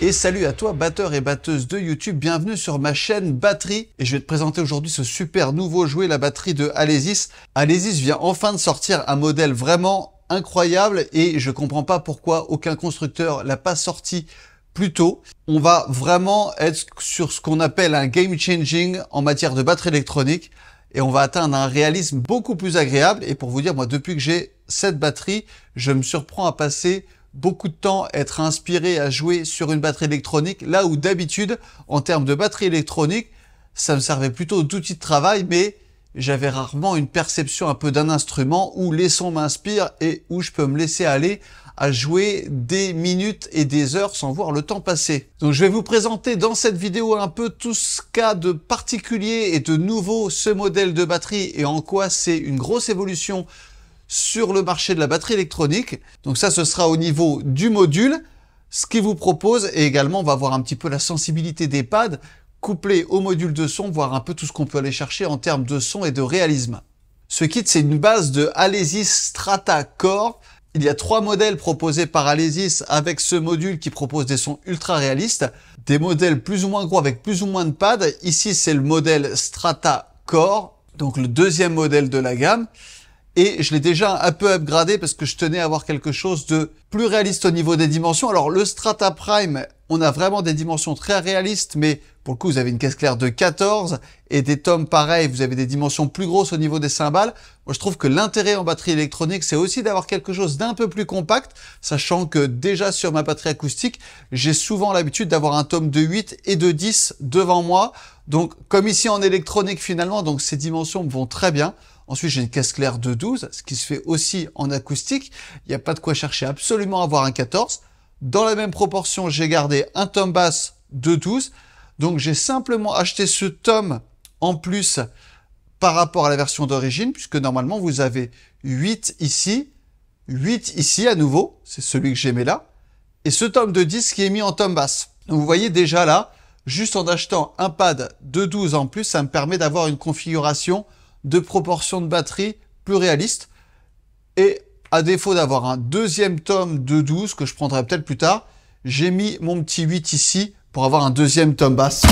Et salut à toi batteur et batteuse de YouTube, bienvenue sur ma chaîne Batterie. Et je vais te présenter aujourd'hui ce super nouveau jouet, la batterie de Alesis. Alesis vient enfin de sortir un modèle vraiment incroyable et je comprends pas pourquoi aucun constructeur l'a pas sorti plus tôt. On va vraiment être sur ce qu'on appelle un game changing en matière de batterie électronique et on va atteindre un réalisme beaucoup plus agréable. Et pour vous dire, moi depuis que j'ai cette batterie, je me surprends à passer beaucoup de temps à être inspiré à jouer sur une batterie électronique, là où d'habitude, en termes de batterie électronique, ça me servait plutôt d'outil de travail, mais j'avais rarement une perception un peu d'un instrument où les sons m'inspirent et où je peux me laisser aller à jouer des minutes et des heures sans voir le temps passer. Donc je vais vous présenter dans cette vidéo un peu tout ce qu'a de particulier et de nouveau ce modèle de batterie et en quoi c'est une grosse évolution sur le marché de la batterie électronique. Donc ça, ce sera au niveau du module, ce qu'il vous propose, et également on va voir un petit peu la sensibilité des pads couplés au module de son, voir un peu tout ce qu'on peut aller chercher en termes de son et de réalisme. Ce kit, c'est une base de Alesis Strata Core. Il y a 3 modèles proposés par Alesis avec ce module qui propose des sons ultra réalistes, des modèles plus ou moins gros avec plus ou moins de pads. Ici, c'est le modèle Strata Core, donc le deuxième modèle de la gamme. Et je l'ai déjà un peu upgradé parce que je tenais à avoir quelque chose de plus réaliste au niveau des dimensions. Alors le Strata Prime, on a vraiment des dimensions très réalistes, mais pour le coup vous avez une caisse claire de 14 et des tomes pareils, vous avez des dimensions plus grosses au niveau des cymbales. Moi je trouve que l'intérêt en batterie électronique, c'est aussi d'avoir quelque chose d'un peu plus compact, sachant que déjà sur ma batterie acoustique, j'ai souvent l'habitude d'avoir un tome de 8 et de 10 devant moi. Donc comme ici en électronique finalement, donc ces dimensions me vont très bien. Ensuite, j'ai une caisse claire de 12, ce qui se fait aussi en acoustique. Il n'y a pas de quoi chercher absolument à avoir un 14. Dans la même proportion, j'ai gardé un tome basse de 12. Donc, j'ai simplement acheté ce tome en plus par rapport à la version d'origine, puisque normalement, vous avez 8 ici à nouveau. C'est celui que j'ai mis là. Et ce tome de 10 qui est mis en tome basse. Donc, vous voyez déjà là, juste en achetant un pad de 12 en plus, ça me permet d'avoir une configuration de proportion de batterie plus réaliste. Et à défaut d'avoir un deuxième tome de 12 que je prendrai peut-être plus tard, j'ai mis mon petit 8 ici pour avoir un deuxième tome basse.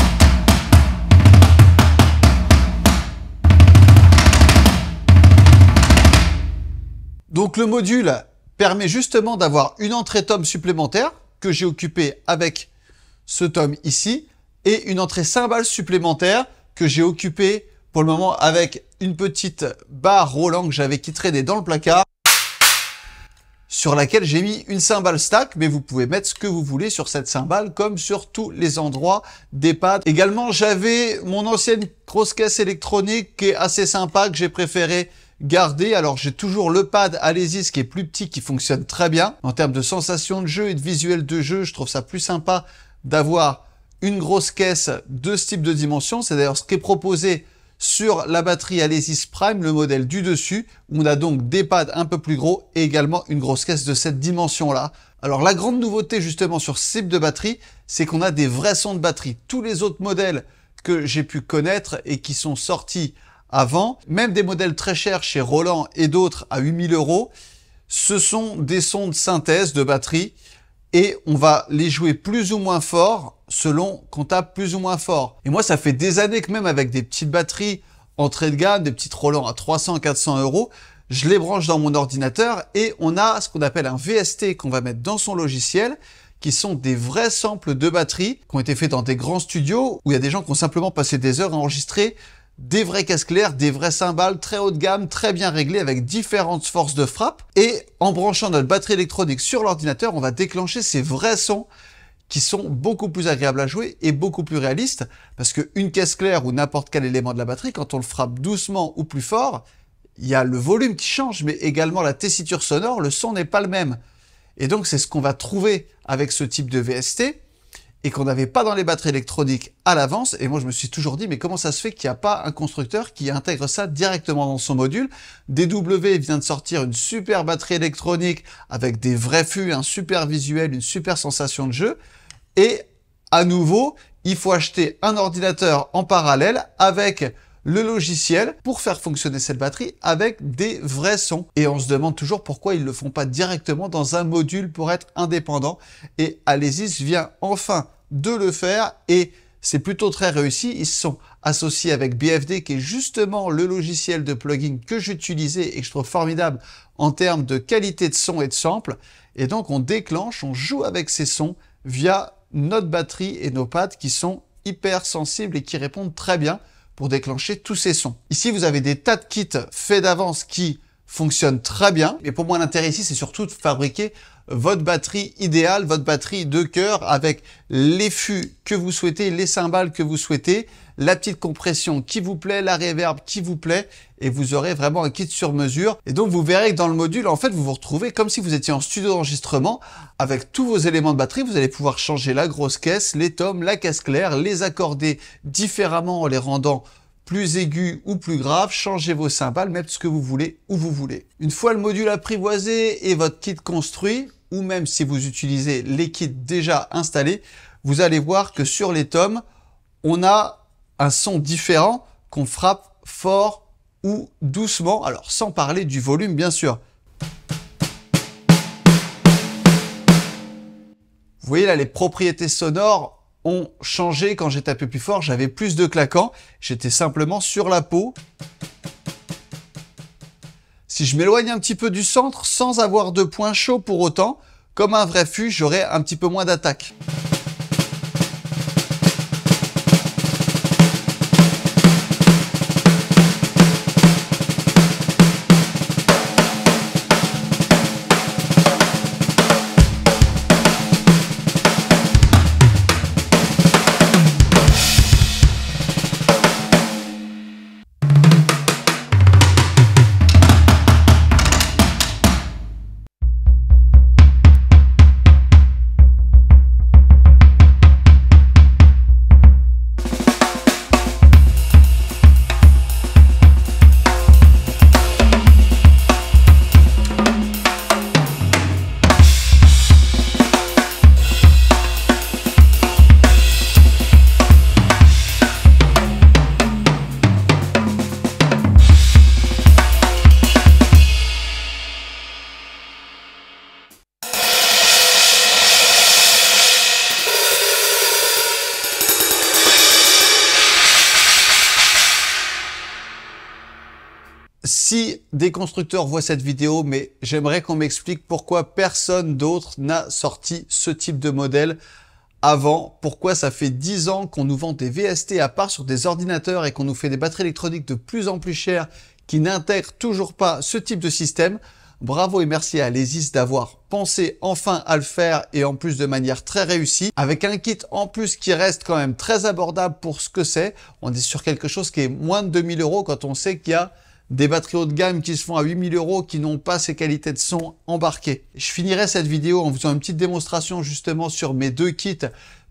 Donc le module permet justement d'avoir une entrée tome supplémentaire que j'ai occupée avec ce tome ici et une entrée cymbale supplémentaire que j'ai occupée pour le moment avec une petite barre Roland que j'avais qui traînait dans le placard sur laquelle j'ai mis une cymbale stack, mais vous pouvez mettre ce que vous voulez sur cette cymbale comme sur tous les endroits des pads. Également, j'avais mon ancienne grosse caisse électronique qui est assez sympa, que j'ai préféré garder. Alors j'ai toujours le pad Alesis qui est plus petit, qui fonctionne très bien. En termes de sensation de jeu et de visuel de jeu, je trouve ça plus sympa d'avoir une grosse caisse de ce type de dimension. C'est d'ailleurs ce qui est proposé sur la batterie Alesis Prime, le modèle du dessus, où on a donc des pads un peu plus gros et également une grosse caisse de cette dimension-là. Alors la grande nouveauté justement sur ce type de batterie, c'est qu'on a des vrais sons de batterie. Tous les autres modèles que j'ai pu connaître et qui sont sortis avant, même des modèles très chers chez Roland et d'autres à 8 000 €, ce sont des sons de synthèse de batterie et on va les jouer plus ou moins fort selon qu'on tape plus ou moins fort. Et moi, ça fait des années que même avec des petites batteries entrée de gamme, des petites Roland à 300-400 €, je les branche dans mon ordinateur et on a ce qu'on appelle un VST qu'on va mettre dans son logiciel, qui sont des vrais samples de batterie qui ont été faits dans des grands studios où il y a des gens qui ont simplement passé des heures à enregistrer des vraies caisses claires, des vrais cymbales très haut de gamme, très bien réglés avec différentes forces de frappe. Et en branchant notre batterie électronique sur l'ordinateur, on va déclencher ces vrais sons qui sont beaucoup plus agréables à jouer et beaucoup plus réalistes, parce qu'une caisse claire ou n'importe quel élément de la batterie, quand on le frappe doucement ou plus fort, il y a le volume qui change, mais également la tessiture sonore, le son n'est pas le même. Et donc c'est ce qu'on va trouver avec ce type de VST, et qu'on n'avait pas dans les batteries électroniques à l'avance. Et moi, je me suis toujours dit, mais comment ça se fait qu'il n'y a pas un constructeur qui intègre ça directement dans son module? DW vient de sortir une super batterie électronique avec des vrais fûts, un super visuel, une super sensation de jeu. Et à nouveau, il faut acheter un ordinateur en parallèle avec le logiciel pour faire fonctionner cette batterie avec des vrais sons. Et on se demande toujours pourquoi ils ne le font pas directement dans un module pour être indépendant. Et Alesis vient enfin de le faire et c'est plutôt très réussi. Ils se sont associés avec BFD qui est justement le logiciel de plugin que j'utilisais et que je trouve formidable en termes de qualité de son et de sample. Et donc on déclenche, on joue avec ces sons via notre batterie et nos pads qui sont hyper sensibles et qui répondent très bien pour déclencher tous ces sons. Ici, vous avez des tas de kits faits d'avance qui fonctionnent très bien. Mais pour moi, l'intérêt ici, c'est surtout de fabriquer votre batterie idéale, votre batterie de cœur avec les fûts que vous souhaitez, les cymbales que vous souhaitez, la petite compression qui vous plaît, la reverb qui vous plaît et vous aurez vraiment un kit sur mesure. Et donc, vous verrez que dans le module, en fait, vous vous retrouvez comme si vous étiez en studio d'enregistrement avec tous vos éléments de batterie. Vous allez pouvoir changer la grosse caisse, les tomes, la caisse claire, les accorder différemment en les rendant plus aigus ou plus graves, changez vos cymbales, mettre ce que vous voulez où vous voulez. Une fois le module apprivoisé et votre kit construit, ou même si vous utilisez les kits déjà installés, vous allez voir que sur les tomes, on a un son différent qu'on frappe fort ou doucement, alors sans parler du volume bien sûr. Vous voyez là, les propriétés sonores ont changé quand j'ai tapé plus fort, j'avais plus de claquants, j'étais simplement sur la peau. Si je m'éloigne un petit peu du centre, sans avoir de point chaud pour autant, comme un vrai fût, j'aurai un petit peu moins d'attaque. Si des constructeurs voient cette vidéo, mais j'aimerais qu'on m'explique pourquoi personne d'autre n'a sorti ce type de modèle avant. Pourquoi ça fait 10 ans qu'on nous vend des VST à part sur des ordinateurs et qu'on nous fait des batteries électroniques de plus en plus chères qui n'intègrent toujours pas ce type de système. Bravo et merci à Alesis d'avoir pensé enfin à le faire et en plus de manière très réussie. Avec un kit en plus qui reste quand même très abordable pour ce que c'est. On est sur quelque chose qui est moins de 2000 € quand on sait qu'il y a des batteries haut de gamme qui se font à 8000 € qui n'ont pas ces qualités de son embarquées. Je finirai cette vidéo en faisant une petite démonstration justement sur mes deux kits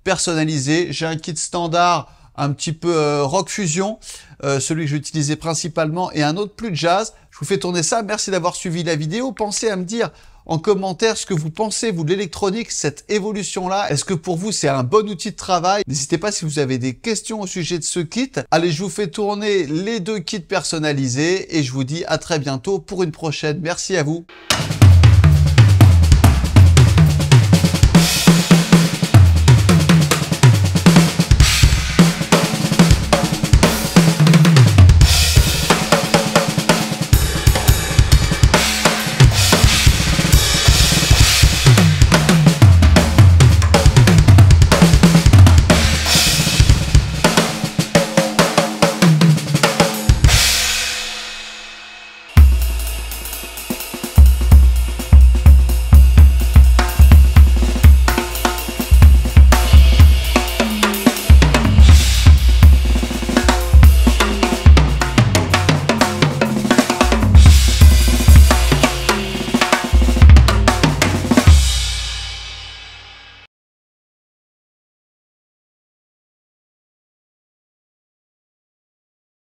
personnalisés. J'ai un kit standard un petit peu rock fusion, celui que j'utilisais principalement, et un autre plus jazz. Je vous fais tourner ça. Merci d'avoir suivi la vidéo. Pensez à me dire en commentaire ce que vous pensez, vous, de l'électronique, cette évolution-là. Est-ce que pour vous, c'est un bon outil de travail? N'hésitez pas si vous avez des questions au sujet de ce kit. Allez, je vous fais tourner les deux kits personnalisés et je vous dis à très bientôt pour une prochaine. Merci à vous.